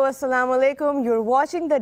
assalamu alaikum. You're watching The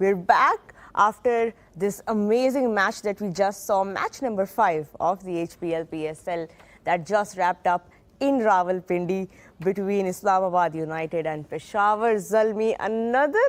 We're back after this amazing match that we just saw, match number 5 of the HPL PSL that just wrapped up in Rawalpindi between Islamabad United and Peshawar Zalmi. Another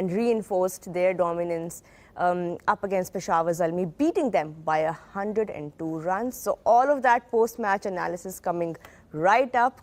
and reinforced their dominance up against Peshawar Zalmi, beating them by 102 runs. So all of that post-match analysis coming right up.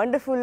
wonderful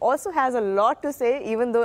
also has a lot to say, even though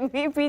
MVP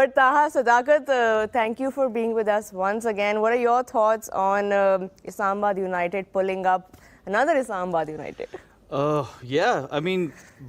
But Taha, Sadaqat, thank you for being with us once again. What are your thoughts on Islamabad United pulling up another Islamabad United? I mean,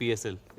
PSL.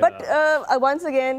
But once again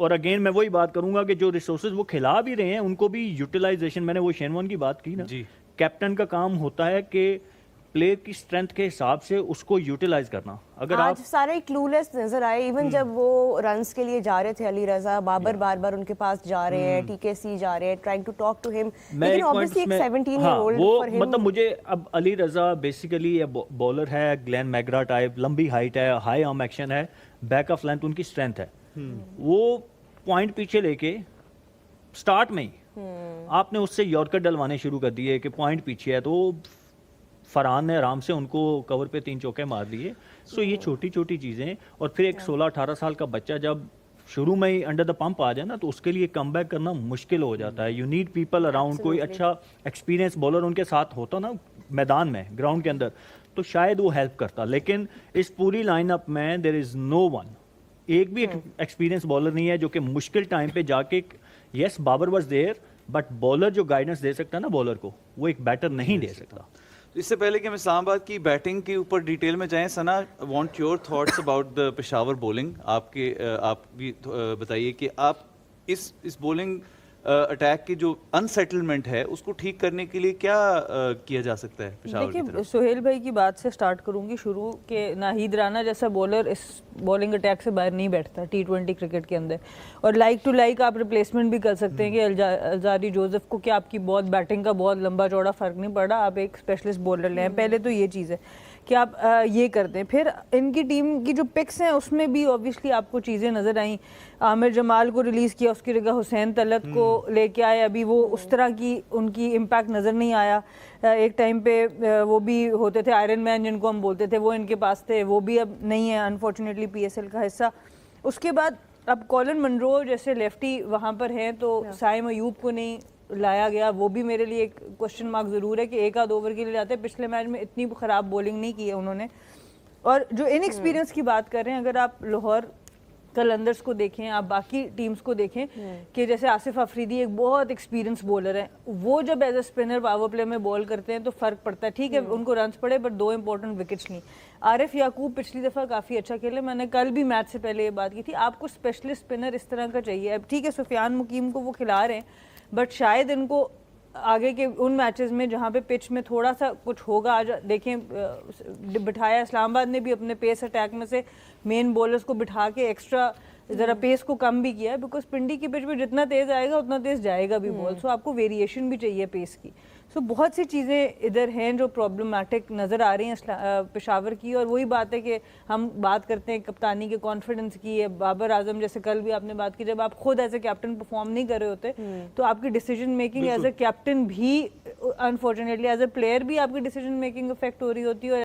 اور again میں وہی بات کروں گا کہ جو resources وہ کھلا بھی رہے ہیں ان کو بھی یوٹیلائزیشن, میں نے وہ شینوان کی بات کی نا, جی کیپٹن کا کام ہوتا ہے کہ پلیئر کی اسٹرینتھ کے حساب سے اس کو یوٹیلائز کرنا. اگر آپ آج سارے کلولیس نظر آئے, ایون جب وہ رنس کے لیے جا رہے تھے علی رضا, بابر بار بار ان کے پاس جا رہے ہیں, ٹی کے سی جا رہے ہیں, ٹرائنگ ٹو ٹاک ٹو ہم, لیکن obviously ایک 17 year old for him. مطلب مجھے اب علی رضا بیسیکلی بولر ہے, گلین میگرا ٹائپ, لمبی ہائٹ ہے, ہائی آرم ایکشن ہے, بیک آف لینتھ ان کی اسٹرینتھ ہے. وہ پوائنٹ پیچھے لے کے اسٹارٹ میں ہی آپ نے اس سے یارکر ڈلوانے شروع کر دیے کہ پوائنٹ پیچھے ہے, تو فرحان نے آرام سے ان کو کور پہ 3 چوکے مار دیے. سو یہ چھوٹی چھوٹی چیزیں, اور پھر ایک 16-18 سال کا بچہ جب شروع میں ہی انڈر دا پمپ آ جائے نا, تو اس کے لیے کم بیک کرنا مشکل ہو جاتا ہے. یو نیڈ پیپل اراؤنڈ, کوئی اچھا ایکسپیرینس بالر ان کے ساتھ ہوتا نا میدان میں, گراؤنڈ کے اندر, تو شاید وہ ہیلپ کرتا. لیکن اس پوری لائن اپ میں دیر از نو ون, ایک بھی ایکسپیرینس بالر نہیں ہے جو کہ مشکل ٹائم پہ جا کے, yes Babar was there, but bowler جو گائیڈنس دے سکتا ہے نا بالر کو, وہ ایک بیٹر نہیں دے سکتا. اس سے پہلے کہ ہم اسلام آباد کی بیٹنگ کے اوپر ڈیٹیل میں جائیں, Sana want your thoughts about the Peshawar bowling. آپ بھی بتائیے کہ آپ اس بولنگ اٹیک کی جو انسیٹلمنٹ ہے اس کو ٹھیک کرنے کے لیے کیا کیا جا سکتا ہے پشاور کی طرف؟ دیکھیے سہیل بھائی کی بات سے سٹارٹ کروں گی شروع, کہ ناہید رانا جیسا بولر اس بولنگ اٹیک سے باہر نہیں بیٹھتا T20 کرکٹ کے اندر, اور لائک ٹو لائک آپ ریپلیسمنٹ بھی کر سکتے ہیں کہ الزاری جوزف کو, کہ آپ کی بہت بیٹنگ کا بہت لمبا چوڑا فرق نہیں پڑ رہا, آپ ایک اسپیشلسٹ بولر لیں. پہلے تو یہ چیز ہے کہ آپ یہ کر دیں. پھر ان کی ٹیم کی جو پکس ہیں اس میں بھی اوبیسلی آپ کو چیزیں نظر آئیں. عامر جمال کو ریلیز کیا, اس کی جگہ حسین طلعت کو لے کے آئے, ابھی وہ اس طرح کی ان کی امپیکٹ نظر نہیں آیا. ایک ٹائم پہ وہ بھی ہوتے تھے آئرن مین جن کو ہم بولتے تھے, وہ ان کے پاس تھے, وہ بھی اب نہیں ہے انفارچونیٹلی PSL کا حصہ. اس کے بعد اب کولن منرو جیسے لیفٹی وہاں پر ہیں, تو سائم ایوب کو نہیں لایا گیا, وہ بھی میرے لیے ایک کوشچن مارک ضرور ہے کہ ایک آدھ اوور کے لیے لاتے. پچھلے میچ میں اتنی خراب بولنگ نہیں کی ہے انہوں نے. اور جو ان ایکسپیرینس کی بات کر رہے ہیں, اگر آپ لاہور قلندرز کو دیکھیں, آپ باقی ٹیمز کو دیکھیں, کہ جیسے آصف افریدی ایک بہت ایکسپیرینس بولر ہے, وہ جب as a spinner power play میں بال کرتے ہیں تو فرق پڑتا ہے. ٹھیک ہے ان کو رنس پڑے, بٹ 2 امپورٹنٹ وکٹس نہیں. عارف یعقوب پچھلی دفعہ کافی اچھا کھیلے, میں نے کل بھی میچ سے پہلے یہ بات کی تھی, آپ کو اسپیشلسٹ اسپنر اس طرح کا چاہیے. اب ٹھیک ہے سفیان مقیم کو وہ کھلا رہے ہیں, بٹ شاید ان کو آگے کے ان میچز میں جہاں پہ پچ میں تھوڑا سا کچھ ہوگا, آج دیکھیں بٹھایا اسلام آباد نے بھی اپنے پیس اٹیک میں سے مین بولرز کو بٹھا کے ایکسٹرا ذرا پیس کو کم بھی کیا ہے, بیکاز پنڈی کی پچ پہ جتنا تیز آئے گا اتنا تیز جائے گا بھی بال. سو آپ کو ویریشن بھی چاہیے پیس کی. سو بہت سی چیزیں ادھر ہیں جو پرابلمٹک نظر آ رہی ہیں پشاور کی. اور وہی بات ہے کہ ہم بات کرتے ہیں کپتانی کے کانفیڈنس کی. بابر اعظم جیسے کل بھی آپ نے بات کی, جب آپ خود ایز اے کیپٹن پرفارم نہیں کر رہے ہوتے تو آپ کی decision making as a captain بھی انفارچونیٹلی ایز اے پلیئر بھی آپ کی ڈیسیجن میکنگ افیکٹ ہو رہی ہوتی ہے, اور